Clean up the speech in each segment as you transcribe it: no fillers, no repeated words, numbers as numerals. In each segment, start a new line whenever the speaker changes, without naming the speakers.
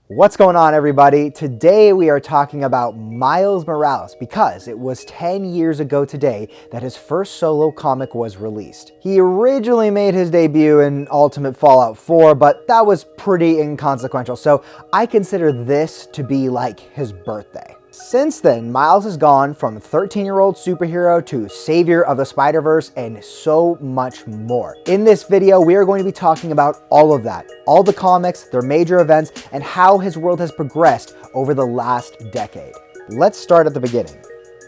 What's going on, everybody? Today we are talking about Miles Morales because it was 10 years ago today that his first solo comic was released. He originally made his debut in Ultimate Fallout 4, but that was pretty inconsequential, so I consider this to be like his birthday. Since then, Miles has gone from 13-year-old superhero to savior of the Spider-Verse and so much more. In this video, we are going to be talking about all of that, all the comics, their major events, and how his world has progressed over the last decade. Let's start at the beginning.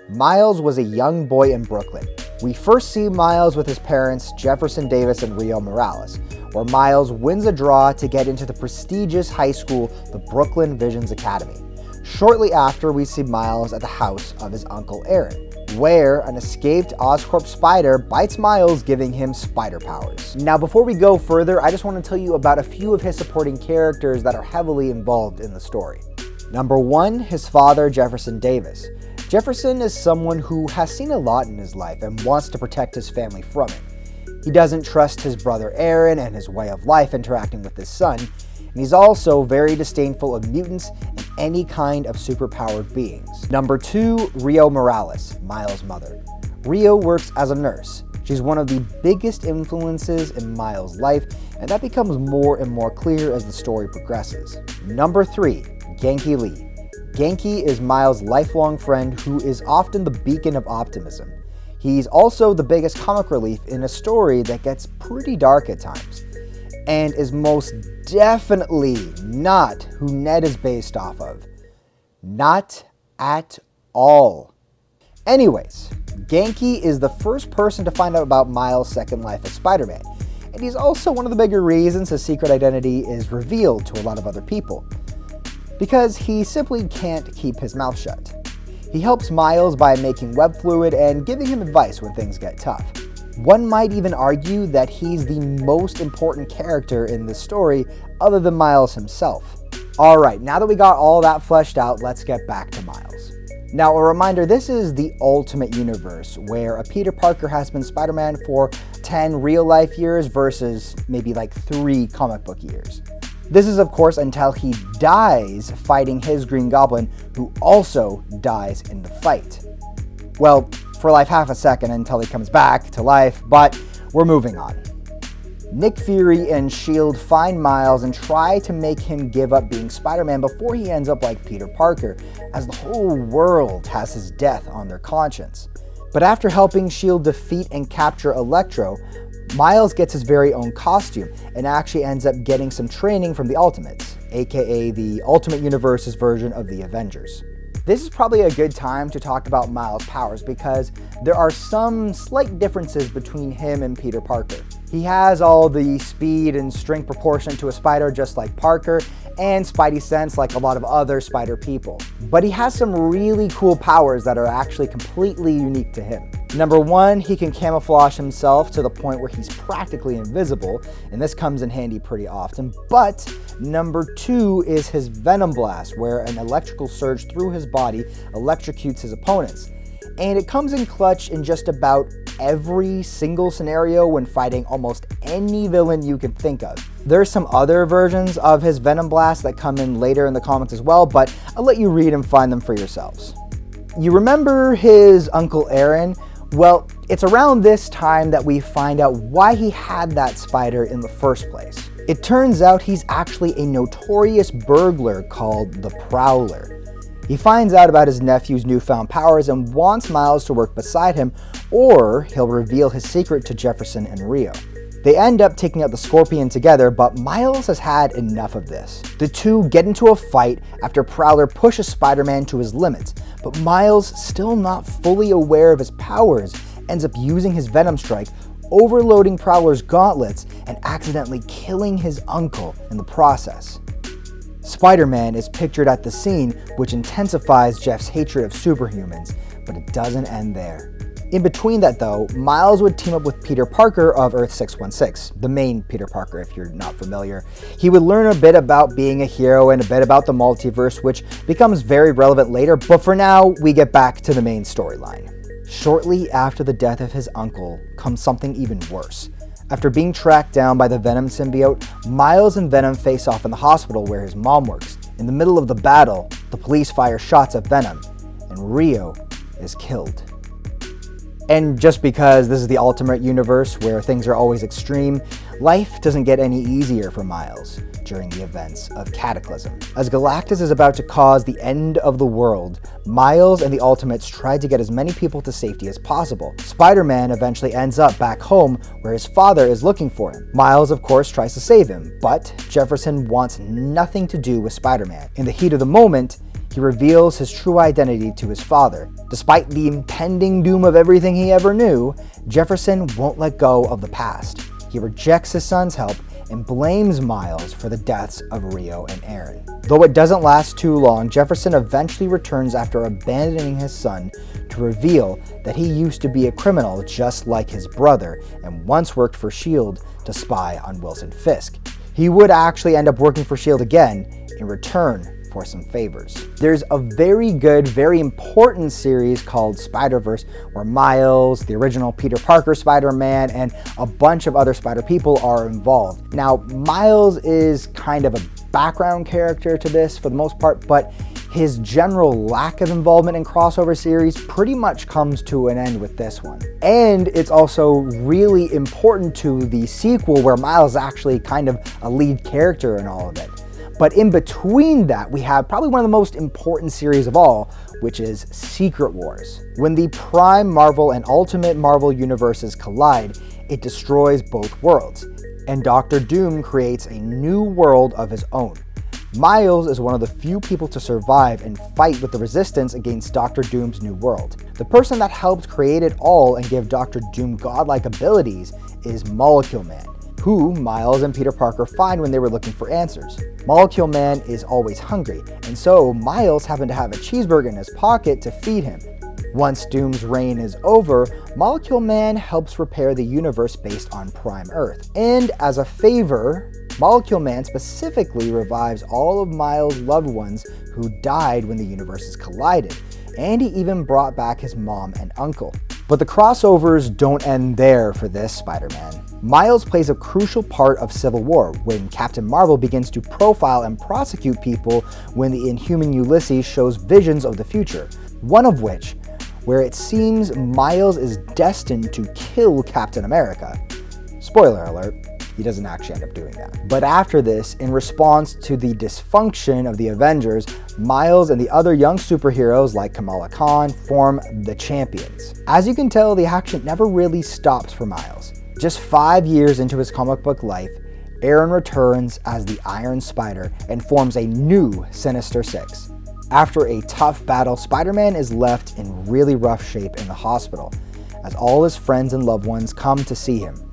Miles was a young boy in Brooklyn. We first see Miles with his parents, Jefferson Davis and Rio Morales, where Miles wins a draw to get into the prestigious high school, the Brooklyn Visions Academy. Shortly after, we see Miles at the house of his uncle Aaron, where an escaped Oscorp spider bites Miles, giving him spider powers. Now, before we go further, I just want to tell you about a few of his supporting characters that are heavily involved in the story. Number one, his father, Jefferson Davis. Jefferson is someone who has seen a lot in his life and wants to protect his family from it. He doesn't trust his brother Aaron and his way of life interacting with his son, and he's also very disdainful of mutants and any kind of superpowered beings. Number two, Rio Morales, Miles' mother. Rio works as a nurse. She's one of the biggest influences in Miles' life, and that becomes more and more clear as the story progresses. Number three, Genki Lee. Genki is Miles' lifelong friend who is often the beacon of optimism. He's also the biggest comic relief in a story that gets pretty dark at times, and is most definitely not who Ned is based off of. Not at all. Anyways, Genki is the first person to find out about Miles' second life as Spider-Man, and he's also one of the bigger reasons his secret identity is revealed to a lot of other people, because he simply can't keep his mouth shut. He helps Miles by making web fluid and giving him advice when things get tough. One might even argue that he's the most important character in this story other than Miles himself. Alright, now that we got all that fleshed out, let's get back to Miles. Now, a reminder, this is the Ultimate Universe, where a Peter Parker has been Spider-Man for 10 real-life years versus maybe like 3 comic book years. This is, of course, until he dies fighting his Green Goblin, who also dies in the fight. Well, for like half a second until he comes back to life, but we're moving on. Nick Fury and S.H.I.E.L.D. find Miles and try to make him give up being Spider-Man before he ends up like Peter Parker, as the whole world has his death on their conscience. But after helping S.H.I.E.L.D. defeat and capture Electro, Miles gets his very own costume and actually ends up getting some training from the Ultimates, aka the Ultimate Universe's version of the Avengers. This is probably a good time to talk about Miles' powers because there are some slight differences between him and Peter Parker. He has all the speed and strength proportionate to a spider just like Parker, and Spidey sense like a lot of other spider people. But he has some really cool powers that are actually completely unique to him. Number one, he can camouflage himself to the point where he's practically invisible, and this comes in handy pretty often. But number two is his Venom Blast, where an electrical surge through his body electrocutes his opponents. And it comes in clutch in just about every single scenario when fighting almost any villain you can think of. There's some other versions of his Venom Blast that come in later in the comics as well, but I'll let you read and find them for yourselves. You remember his Uncle Aaron? Well, it's around this time that we find out why he had that spider in the first place. It turns out he's actually a notorious burglar called the Prowler. He finds out about his nephew's newfound powers and wants Miles to work beside him, or he'll reveal his secret to Jefferson and Rio. They end up taking out the Scorpion together, but Miles has had enough of this. The two get into a fight after Prowler pushes Spider-Man to his limits, but Miles, still not fully aware of his powers, ends up using his Venom Strike, overloading Prowler's gauntlets and accidentally killing his uncle in the process. Spider-Man is pictured at the scene, which intensifies Jeff's hatred of superhumans, but it doesn't end there. In between that though, Miles would team up with Peter Parker of Earth 616, the main Peter Parker if you're not familiar. He would learn a bit about being a hero and a bit about the multiverse, which becomes very relevant later, but for now, we get back to the main storyline. Shortly after the death of his uncle comes something even worse. After being tracked down by the Venom symbiote, Miles and Venom face off in the hospital where his mom works, In the middle of the battle, the police fire shots at Venom, and Rio is killed. And just because this is the Ultimate Universe where things are always extreme, life doesn't get any easier for Miles during the events of Cataclysm. As Galactus is about to cause the end of the world, Miles and the Ultimates try to get as many people to safety as possible. Spider-Man eventually ends up back home where his father is looking for him. Miles, of course, tries to save him, but Jefferson wants nothing to do with Spider-Man. In the heat of the moment, he reveals his true identity to his father. Despite the impending doom of everything he ever knew, Jefferson won't let go of the past. He rejects his son's help and blames Miles for the deaths of Rio and Aaron. Though it doesn't last too long, Jefferson eventually returns after abandoning his son to reveal that he used to be a criminal just like his brother and once worked for S.H.I.E.L.D. to spy on Wilson Fisk. He would actually end up working for S.H.I.E.L.D. again in return for some favors. There's a very good, very important series called Spider-Verse where Miles, the original Peter Parker Spider-Man, and a bunch of other Spider people are involved. Now, Miles is kind of a background character to this for the most part, but his general lack of involvement in crossover series pretty much comes to an end with this one. And it's also really important to the sequel where Miles is actually kind of a lead character in all of it. But in between that, we have probably one of the most important series of all, which is Secret Wars. When the Prime Marvel and Ultimate Marvel universes collide, it destroys both worlds, and Doctor Doom creates a new world of his own. Miles is one of the few people to survive and fight with the Resistance against Doctor Doom's new world. The person that helped create it all and give Doctor Doom godlike abilities is Molecule Man, who Miles and Peter Parker find when they were looking for answers. Molecule Man is always hungry, and so Miles happened to have a cheeseburger in his pocket to feed him. Once Doom's reign is over, Molecule Man helps repair the universe based on Prime Earth. And as a favor, Molecule Man specifically revives all of Miles' loved ones who died when the universes collided, and he even brought back his mom and uncle. But the crossovers don't end there for this Spider-Man. Miles plays a crucial part of Civil War when Captain Marvel begins to profile and prosecute people when the Inhuman Ulysses shows visions of the future, one of which, where it seems Miles is destined to kill Captain America. Spoiler alert, he doesn't actually end up doing that. But after this, in response to the dysfunction of the Avengers, Miles and the other young superheroes like Kamala Khan form the Champions. As you can tell, the action never really stops for Miles. Just 5 years into his comic book life, Aaron returns as the Iron Spider and forms a new Sinister Six. After a tough battle, Spider-Man is left in really rough shape in the hospital, as all his friends and loved ones come to see him.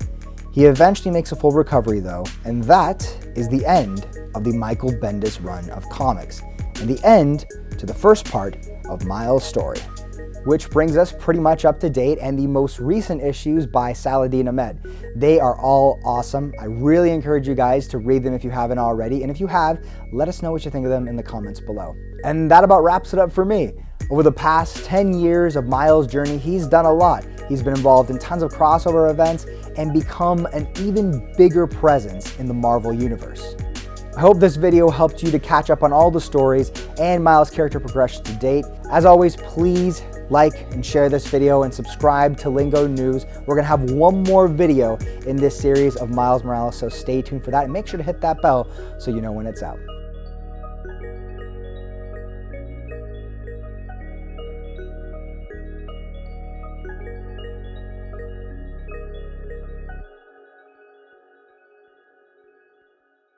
He eventually makes a full recovery though, and that is the end of the Michael Bendis run of comics, and the end to the first part of Miles' story. Which brings us pretty much up to date and the most recent issues by Saladin Ahmed. They are all awesome. I really encourage you guys to read them if you haven't already, and if you have, let us know what you think of them in the comments below. And that about wraps it up for me. Over the past 10 years of Miles' journey, he's done a lot. He's been involved in tons of crossover events and become an even bigger presence in the Marvel Universe. I hope this video helped you to catch up on all the stories and Miles' character progression to date. As always, please like and share this video and subscribe to Lingo News. We're gonna have one more video in this series of Miles Morales, so stay tuned for that and make sure to hit that bell so you know when it's out.